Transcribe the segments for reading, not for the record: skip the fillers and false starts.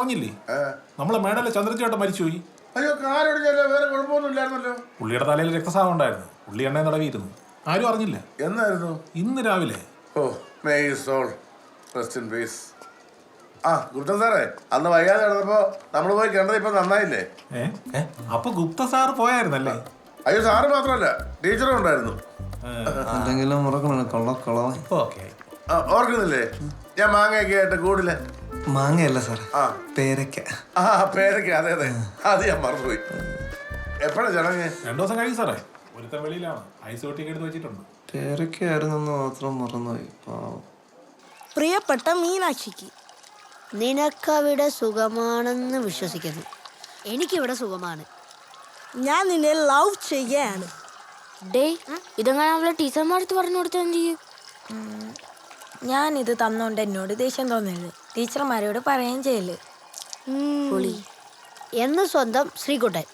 അറിഞ്ഞില്ലേ? നമ്മളെ മേടയിലെ ചന്ദ്രചേട്ടൻ മരിച്ചുപോയി. അയ്യോ, കാലൊടിഞ്ഞല്ലോ, വേറെ കുഴപ്പമൊന്നും ഇല്ലായിരുന്നല്ലോ. പുള്ളിയുടെ തലയിൽ രക്തസ്രാവം ഉണ്ടായിരുന്നു. പുള്ളി എണ്ണ തടവിയിരുന്നു. ആരും അറിഞ്ഞില്ല. എന്നായിരുന്നു? ഇന്ന് രാവിലെ. Oh, may his soul rest in peace. ആ ഗുപ്തൻ സാറേ, അന്ന് വൈകാതെ നടന്നപ്പോ നമ്മൾ പോയി കണ്ടത് ഇപ്പൊ നന്നായില്ലേ? അപ്പൊ ഗുപ്ത സാറ് പോയായിരുന്നല്ലേ? അയ്യോ, സാറ് മാത്രമല്ല, ടീച്ചറും ഉണ്ടായിരുന്നു. ഓർക്കുന്നില്ലേ ഞാൻ മാങ്ങയൊക്കെ ആയിട്ട് കൂടില്ല? മാങ്ങയല്ല സാറേ, പേരക്ക. ആ പേരക്ക, അതെ അതെ, അത് ഞാൻ മറന്നുപോയി. എപ്പോഴാ ചടങ്ങ്? 2 ദിവസം കഴിയും സാറേ. ഒരുത്തൻ വെളിയിലാണ്, ഐസ് ഒട്ടിയൊക്കെ എടുത്ത് വെച്ചിട്ടുണ്ട്. പേരക്കയായിരുന്നെന്ന് മാത്രം മറന്നുപോയി. പ്രിയപ്പെട്ട മീനാക്ഷിക്ക്, നിനക്കവിടെ സുഖമാണെന്ന് വിശ്വസിക്കുന്നു. എനിക്കിവിടെ സുഖമാണ്. ഞാൻ നിന്നെ ലവ് ചെയ്യുകയാണ്. ഡേ, ഇതെങ്ങനെ അവളെ ടീച്ചർമാരടുത്ത് പറഞ്ഞു കൊടുത്താൽ എന്ത് ചെയ്യും? ഞാനിത് തന്നോണ്ട് എന്നോട് ദേഷ്യം തോന്നരുത്. ടീച്ചർമാരോട് പറയുകയും ചെയ്യല്. എന്ന് സ്വന്തം ശ്രീകുട്ടൻ.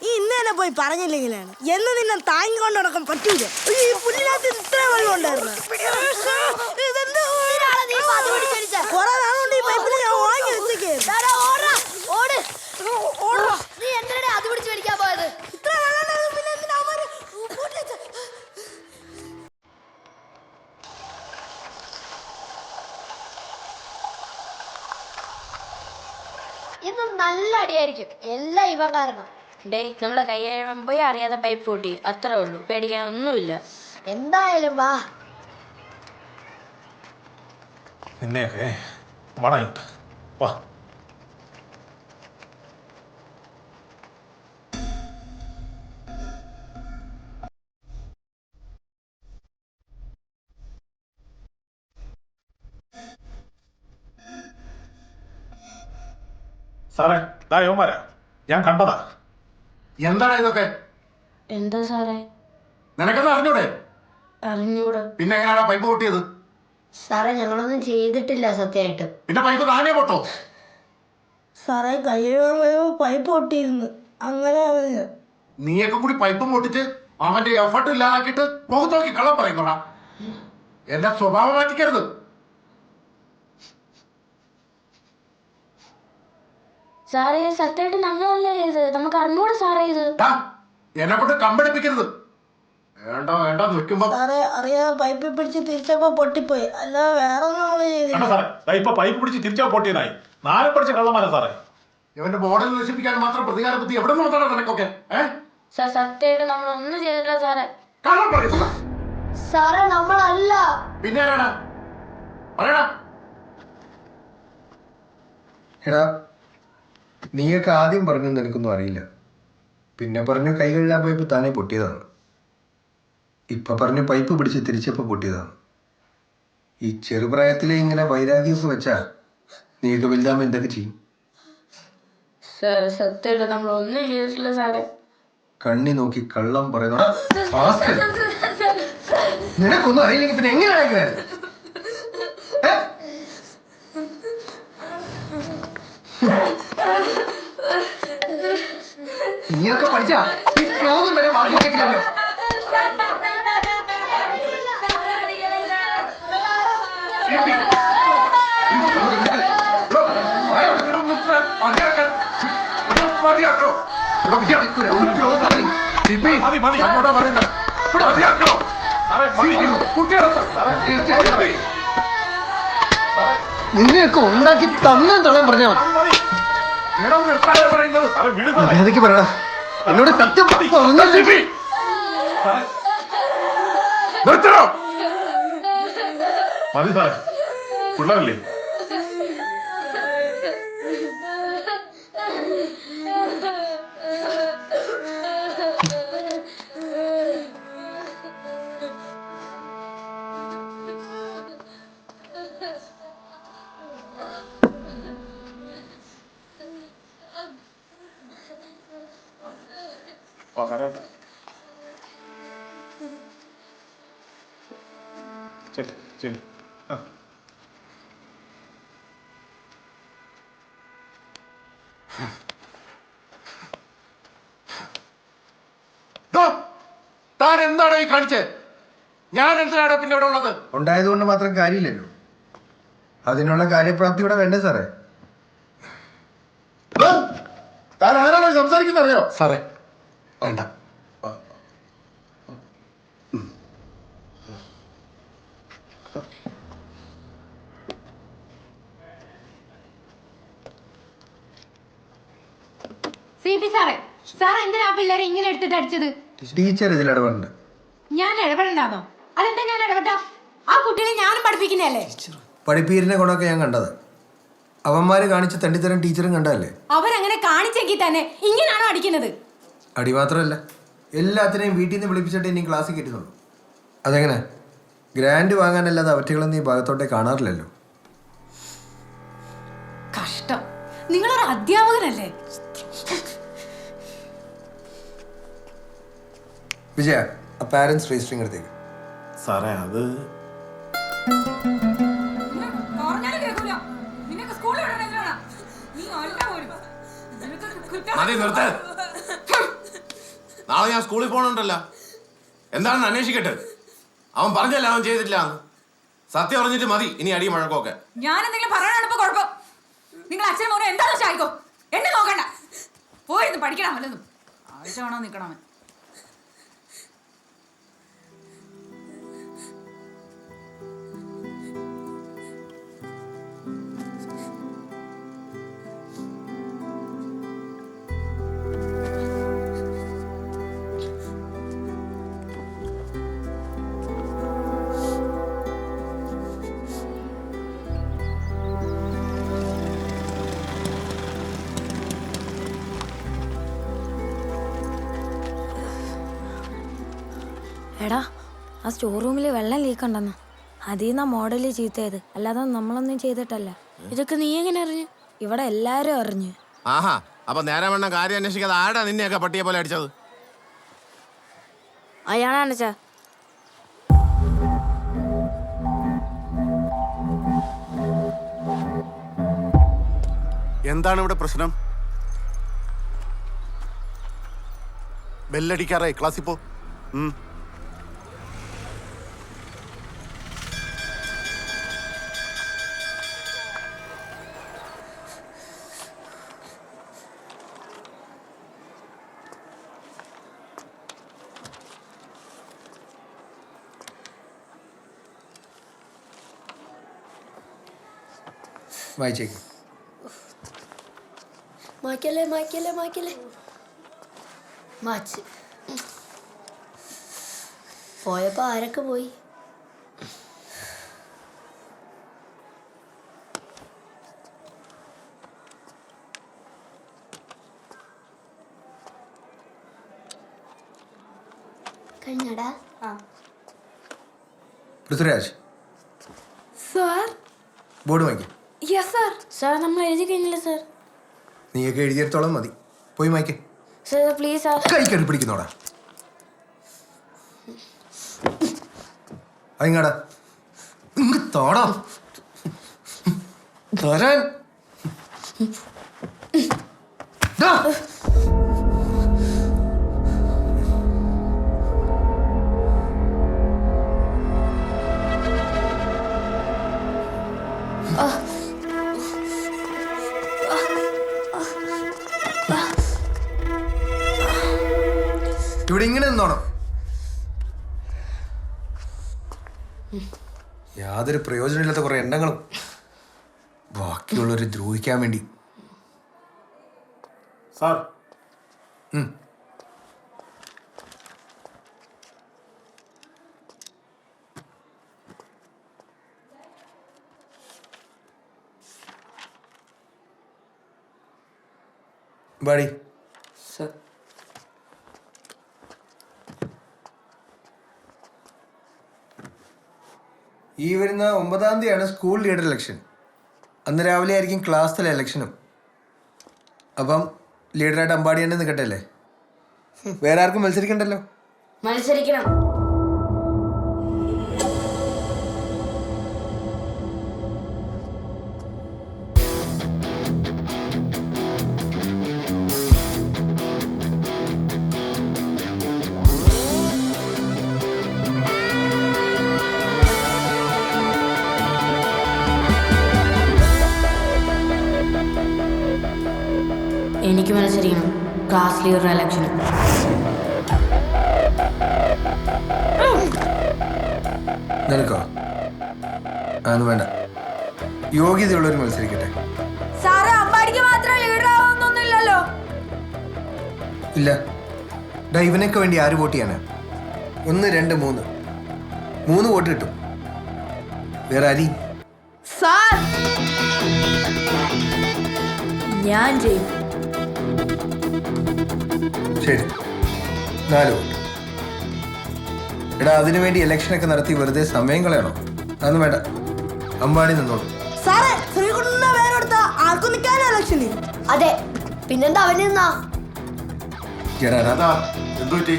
ഈ ഇന്ന് തന്നെ പോയി പറഞ്ഞില്ലെങ്കിലാണ് എന്ന് നിന്നെ താങ്ങിക്കൊണ്ട് നടക്കാൻ പറ്റൂല. ഈ പുല്ലിനകത്ത് ഇത്ര വെള്ളം ഉണ്ടായിരുന്നു. കുറെ നാളുകൊണ്ട് ഈ പൈപ്പിൽ ഞാൻ വാങ്ങി വെച്ചേക്കായിരുന്നു. ഇന്ന് നല്ല അടിയായിരിക്കും. എല്ലാം ഇവ കാരണം. ഡേ, നമ്മളെ കൈ പോയി അറിയാതെ പൈപ്പ് പൊട്ടി, അത്രേ ഉള്ളൂ. പേടിക്കാനൊന്നുമില്ല. എന്തായാലും വാ. നിന്നെയൊക്കെ വളയിട്ട് വാ. സാറേ, യോമാരാ ഞാൻ കണ്ടതാ. എന്താണ് ഇതൊക്കെ? എന്താ സാറേ? നിനക്കെന്താ അറിഞ്ഞൂടെ? അറിഞ്ഞൂടെ. പിന്നെ എങ്ങനെയാണ് പൈപ്പ് പൊട്ടിയത്? സാറേ, ഞങ്ങളൊന്നും ചെയ്തിട്ടില്ല സത്യമായിട്ട്. പിന്നെ പൈപ്പ് താനേ പൊട്ടോ? സാറേ, കയ്യോ പൈപ്പ് പൊട്ടിയിരുന്നു. അങ്ങനെ നീയൊക്കെ കൂടി പൈപ്പ് പൊട്ടിച്ച് അവന്റെ എഫർട്ട് ഇല്ലാതാക്കിയിട്ട് മുഖത്ത് നോക്കി കള്ളം പറയുന്നോടാ. എന്റെ സ്വഭാവം മാറ്റിക്കരുത്. സാറേ, സത്യമായിട്ട് ഞങ്ങളല്ലേ ഇത്? നമുക്ക് അറിഞ്ഞൂടെ സാറേ ഇത്? എന്നെ കൊണ്ട് കമ്പടിപ്പിക്കരുത്. വേണ്ട വേണ്ട നിൽക്കുമ്പോ സാറേ, അറിയാതെ പൈപ്പിൽ പിടിച്ച് തിരിച്ചപ്പോ പൊട്ടിപ്പോയി. അല്ലാതെ വേറെ ഒന്നും ചെയ്തില്ല. ഇപ്പൊ പൈപ്പ് പിടിച്ച് തിരിച്ചാ പൊട്ടിയതായി. 4 പഠിച്ച കള്ളന്മാരാ സാറേ. ഇവന്റെ മോഡൽ നശിപ്പിക്കാൻ മാത്രം പ്രതികാര ബുദ്ധി എവിടെ നിന്ന് വന്നാണ് നിനക്കൊക്കെ? സാർ, സത്യമായിട്ട് നമ്മളൊന്നും ചെയ്തില്ല സാറേ. കള്ളം പറയുക. സാറേ, നമ്മളല്ല. പിന്നെ ആരാണ്? പറയടാ. എടാ, നീയൊക്കെ ആദ്യം പറഞ്ഞു നിനക്കൊന്നും അറിയില്ല. പിന്നെ പറഞ്ഞു കൈകളിലാ പൈപ്പ് താനേ പൊട്ടിയതാണ്. ഇപ്പൊ പറഞ്ഞു പൈപ്പ് പിടിച്ച് തിരിച്ചപ്പോൾ പൊട്ടിയതാണ്. ഈ ചെറുപ്രായത്തിലെ ഇങ്ങനെ വൈരാഗ്യമൊക്കെ വെച്ചാ നീയൊക്കെ വലുതാകുമ്പോൾ എന്തൊക്കെ ചെയ്യും? സാർ, സത്യമായിട്ട് നമ്മളൊന്നും ചെയ്തിട്ടില്ല സാറേ. കണ്ണി നോക്കി കള്ളം പറയുന്ന നിനക്കൊന്നും അറിയില്ലെങ്കിൽ പിന്നെ എങ്ങനെയാണ്? നീയൊക്കെ പഠിച്ചാ വരെ വാങ്ങിക്കല്ലോ. നിന്നെയൊക്കെ ഉണ്ടാക്കി തന്നെ തള്ളാൻ പറഞ്ഞാൽ മര്യാദക്ക് പറയടാ. എന്നോട് സത്യം മതി സാറേ, പിള്ളേരല്ലേ? ശരി ശരി. താൻ എന്താണ് ഈ കാണിച്ചത്? ഞാൻ എന്തിനാണ് പിന്നെ ഇവിടെ ഉള്ളത്? ഉണ്ടായതുകൊണ്ട് മാത്രം കാര്യമില്ലല്ലോ. അതിനുള്ള കാര്യപ്രാപ്തി ഇവിടെ വേണ്ടേ സാറേ? സംസാരിക്കുന്ന അറിയോ? സാറേ വേണ്ട. സാർ എന്തിനാ പിള്ളേരെ ഇങ്ങനെ എടുത്തിട്ട് അടിച്ചത്? ടീച്ചർ ഇതിൽ ഇടപെടണ്ട. ഞാൻ ഇടപെടണ്ടാന്നോ? അതെന്താ ഞാൻ ഇടപെട്ട? ആ കുട്ടികളെ ഞാനും പഠിപ്പിക്കുന്നതല്ലേ? പഠിപ്പീരിന്റെ ഗുണമൊക്കെ ഞാൻ കണ്ടത്. അവന്മാര് കാണിച്ച തണ്ടിത്തരം ടീച്ചറും കണ്ടതല്ലേ? അവരങ്ങനെ കാണിച്ചെങ്കിൽ തന്നെ ഇങ്ങനാണോ അടിക്കുന്നത്? അടി മാത്രമല്ല, എല്ലാത്തിനെയും വീട്ടിൽ നിന്ന് വിളിപ്പിച്ചിട്ട് ഇനി ക്ലാസ്സിൽ കയറ്റുന്നുള്ളൂ. അതെങ്ങനെ? ഗ്രാൻഡ് വാങ്ങാനല്ലാതെ അവറ്റകളൊന്നും ഈ ഭാഗത്തോട്ടേ കാണാറില്ലല്ലോ. കഷ്ടം. നിങ്ങളൊരു അധ്യാപകനല്ലേ? വിജയ, ആ പാരന്റ്സ് രജിസ്റ്ററിംഗ് എടുത്തേക്ക്. സാറേ അത് മതി നിർത്ത്. നാളെ ഞാൻ സ്കൂളിൽ പോകണുണ്ടല്ലോ. എന്താണെന്ന് അന്വേഷിക്കട്ടെ. അവൻ പറഞ്ഞല്ല അവൻ ചെയ്തിട്ടില്ല. സത്യം അറിഞ്ഞിട്ട് മതി ഇനി അടിയും വഴക്കൊക്കെ. ഞാൻ എന്തെങ്കിലും പറയാനാണ് ഇപ്പൊ കുഴപ്പം. നിങ്ങൾ അച്ഛനും മോനും എന്താ ആയിക്കോ, എന്നെ നോക്കണ്ട. പോയിരുന്നു പഠിക്കണം വല്ലതും. ആഴ്ച വേണോ നിക്കണം. എടാ, ആ സ്റ്റോർ റൂമിൽ വെള്ളം ലീക്ക് ഉണ്ടെന്ന്. അതിൽ നിന്നാ മോഡല് ചീത്തയത്, അല്ലാതെ നമ്മളൊന്നും ചെയ്തിട്ടല്ല. ഇതൊക്കെ നീ എങ്ങനെ അറിഞ്ഞു? ഇവിടെ എല്ലാരും അറിഞ്ഞു. ആഹാ, അപ്പൊ നേരെ വേണ്ട കാര്യം അന്വേഷിക്കാതെ ആടാ നിന്നെയൊക്കെ പട്ടിയെ പോലെ അടിച്ചത്? അയാളാണ് ചാ. എന്താണ് ഇവിടെ പ്രശ്നം? ബെല്ലടിക്കാറായി, ക്ലാസ്സിൽ പോ. വായിച്ചേക്ക്. മായ്ക്കല്ലേ മായ്ക്കല്ലേ മായ്ക്കല്ലേ. മാച്ച് പോയപ്പോ ആരൊക്കെ പോയി? കഴിഞ്ഞടാ. പൃഥ്വിരാജ്, സാർ. ബോർഡ് വായിക്കും. Yes sir. സാർ നമ്മൾ എഴുതി കഴിഞ്ഞില്ല സാർ. നീയൊക്കെ എഴുതിയെടുത്തോളം മതി. പോയി വായിക്കേ. Sir please sir. കൈ കയറി പിടിക്കുന്നോടാ. അയിങ്ങാടാ, ഇങ്ങ് തോടാ തരാൻ. ദാ. ഇവിടെ ഇങ്ങനെ നിന്നോണം. യാതൊരു പ്രയോജനമില്ലാത്ത കുറെ എണ്ണങ്ങളും ബാക്കിയുള്ളവരെ ദ്രോഹിക്കാൻ വേണ്ടി. സാർ ബാഡി. ഈ വരുന്ന 9-ാം തീയതിയാണ് സ്കൂൾ ലീഡർ ഇലക്ഷൻ. അന്ന് രാവിലെ ആയിരിക്കും ക്ലാസ്സിലെ ഇലക്ഷനും. അപ്പം ലീഡറായിട്ട് അമ്പാടി തന്നെ നിൽക്കട്ടെ അല്ലേ? വേറെ ആർക്കും മത്സരിക്കണ്ടല്ലോ. മത്സരിക്കണം. എനിക്ക് മത്സരിക്കണം. ക്ലാസ് ലീഡർ ഇലക്ഷന്. നിനക്കോ? അതൊന്നും വേണ്ട. യോഗ്യതയുള്ളവർ മത്സരിക്കട്ടെ. സാറ് അമ്പാടിക്ക് മാത്രം ലീഡർ ആവുന്നൊന്നുമില്ലല്ലോ. ഇല്ല. ഡാ, ഇവനൊക്കെ വേണ്ടി ആര് വോട്ട് ചെയ്യാനാ? 1, 2, 3 3 വോട്ട് കിട്ടും. വേറെ ആരി? സാർ ഞാൻ ചെയ്യും. ശരി, 4 വോട്ട്. എടാ, അതിനുവേണ്ടി ഇലക്ഷനൊക്കെ നടത്തി വെറുതെ സമയം കളയണോ? അതൊന്നും വേണ്ട. അമ്പാടി നിന്നോളൂ. സാറേ ശ്രീകുട്ടന്റെ പേരെടുത്ത ആർക്കും നിൽക്കാനാ ഇലക്ഷന്. അതെ, പിന്നെന്താ അവൻ നിന്നാ? എന്താ എന്തു പറ്റി?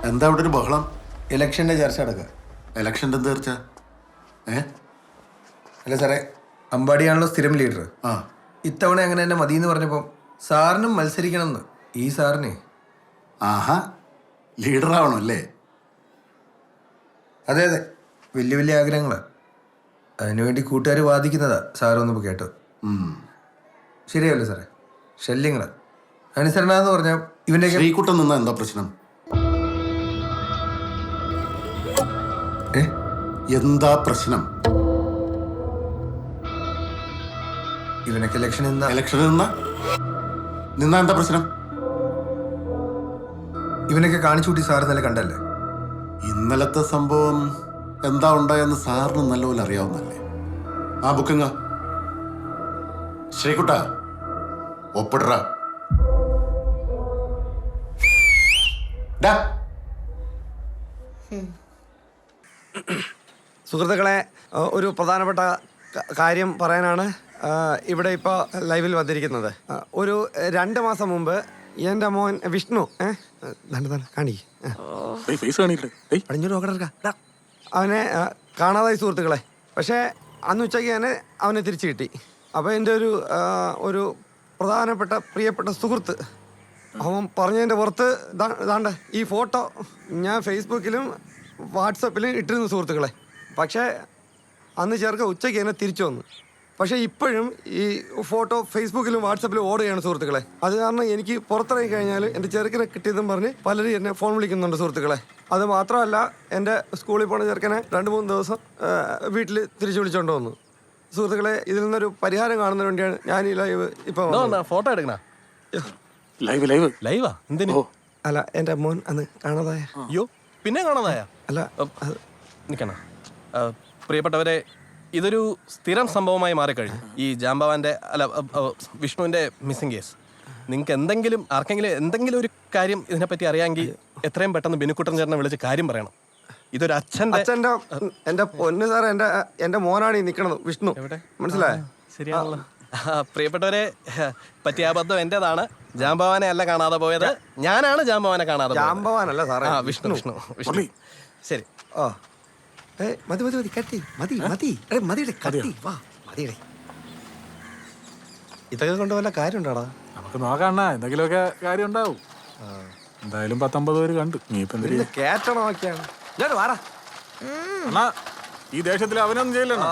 എന്താ ഇവിടെ ഒരു ബഹളം? ഇലക്ഷന്റെ ചർച്ച നടക്കുക. ഇലക്ഷൻ്റെ എന്ത് ചർച്ച? അല്ല സാറേ, അമ്പാടിയാണല്ലോ സ്ഥിരം ലീഡർ. ആ, ഇത്തവണ അങ്ങനെ തന്നെ മതി എന്ന് പറഞ്ഞപ്പോൾ സാറിനും മത്സരിക്കണം എന്ന്. ഈ സാറിനെ ആഹാ, ലീഡറാവണം അല്ലേ? അതെ അതെ, വലിയ വലിയ ആഗ്രഹങ്ങളാണ്. അതിനുവേണ്ടി കൂട്ടുകാർ വാദിക്കുന്നതാ സാറൊന്നിപ്പോൾ കേട്ടത്. ശരിയല്ലേ സാറേ? ശല്യങ്ങളാ. അനുസരണ എന്ന് പറഞ്ഞാൽ ഇവൻ്റെ ശ്രീകുട്ടൻ നിന്നാ എന്താ പ്രശ്നം? എന്താ പ്രശ്നം? ഇവനൊക്കെ ഇലക്ഷൻ ഇലക്ഷനിൽ നിന്നാ എന്താ പ്രശ്നം? ഇവനൊക്കെ കാണിച്ചു കൂട്ടി സാർ ഇന്നലെ കണ്ടല്ലേ? ഇന്നലത്തെ സംഭവം എന്താ ഉണ്ടായെന്ന് സാറിന് നല്ലപോലെ അറിയാവുന്നല്ലേ? ആ ബുക്കിങ്ങ ശ്രീകുട്ട ഒപ്പിട. സുഹൃത്തുക്കളെ, ഒരു പ്രധാനപ്പെട്ട കാര്യം പറയാനാണ് ഇവിടെ ഇപ്പോൾ ലൈവിൽ വന്നിരിക്കുന്നത്. ഒരു 2 മാസം മുമ്പ് എൻ്റെ മോൻ വിഷ്ണു അവനെ കാണാതായി സുഹൃത്തുക്കളെ. പക്ഷേ അന്ന് ഉച്ചയ്ക്ക് തന്നെ അവനെ തിരിച്ചു കിട്ടി. അപ്പോൾ എൻ്റെ ഒരു പ്രധാനപ്പെട്ട പ്രിയപ്പെട്ട സുഹൃത്ത് അവൻ പറഞ്ഞതിൻ്റെ പുറത്ത് ദാണ്ട ഈ ഫോട്ടോ ഞാൻ ഫേസ്ബുക്കിലും വാട്സപ്പിലും ഇട്ടിരുന്നു സുഹൃത്തുക്കളെ. പക്ഷേ അന്ന് ചെറുക്ക ഉച്ചയ്ക്ക് തന്നെ തിരിച്ചു വന്നു. പക്ഷേ ഇപ്പോഴും ഈ ഫോട്ടോ ഫേസ്ബുക്കിലും വാട്സപ്പിലും ഓടുകയാണ് സുഹൃത്തുക്കളെ. അത് കാരണം എനിക്ക് പുറത്തിറങ്ങി കഴിഞ്ഞാൽ എൻ്റെ ചെറുക്കനെ കിട്ടിയതെന്ന് പറഞ്ഞ് പലരും എന്നെ ഫോൺ വിളിക്കുന്നുണ്ട് സുഹൃത്തുക്കളെ. അത് മാത്രമല്ല, എൻ്റെ സ്കൂളിൽ പോണ ചെറുക്കനെ 2-3 ദിവസം വീട്ടിൽ തിരിച്ചു വിളിച്ചുകൊണ്ട് വന്നു സുഹൃത്തുക്കളെ. ഇതിൽ നിന്നൊരു പരിഹാരം കാണുന്നതിന് വേണ്ടിയാണ് ഞാൻ ഈ ലൈവ് ഇപ്പോൾ ഫോട്ടോ എടുക്കണ. ലൈവാ? എന്തിനു? അല്ല, എൻ്റെ മോൻ അന്ന് കാണാതായ. അയ്യോ, പിന്നെ കാണാതായ? അല്ല, നിൽക്കണ. പ്രിയപ്പെട്ടവരെ, ഇതൊരു സ്ഥിരം സംഭവമായി മാറിക്കഴിഞ്ഞു. ഈ ജാംബവാന്റെ വിഷ്ണുവിന്റെ മിസ്സിംഗ് കേസ്. നിങ്ങൾക്ക് ആർക്കെങ്കിലും എന്തെങ്കിലും ഒരു കാര്യം ഇതിനെപ്പറ്റി അറിയാമെങ്കിൽ എത്രയും പെട്ടെന്ന് ബിനുക്കുട്ടൻ ചേട്ടനെ വിളിച്ച് കാര്യം പറയണം. ഇതൊരു അച്ഛൻ്റെ എൻ്റെ പൊന്ന് സാറേ, എൻ്റെ മോനാണ് ഈ നിൽക്കണത്, വിഷ്ണു. മനസ്സിലായോ? ശരിയാണല്ലോ. പ്രിയപ്പെട്ടവരെ, പറ്റിയ അബദ്ധം എന്റേതാണ്. ജാംബവാനെ അല്ല കാണാതെ പോയത്, ഞാനാണ് ജാംബവാനെ കാണാതെ പോയത്. ജാംബവാനല്ല സാറേ, വിഷ്ണു. ശരി. മതി കട്ടി മതി കട്ടി വാ മതിയടേ. ഇതൊക്കെ കൊണ്ട് വല്ല കാര്യം ഉണ്ടാടാ? നമുക്ക് നോക്കണ്ണ, എന്തെങ്കിലുമൊക്കെ കാര്യം ഉണ്ടാവും. എന്തായാലും 19 പേര് കണ്ടു. നീ ഇപ്പൊ കേട്ടണോ? നോക്കിയാണ് ഞാൻ വാടാ. ഈ ദേശത്തിൽ അവനൊന്നും ചെയ്യില്ലണ്ണ.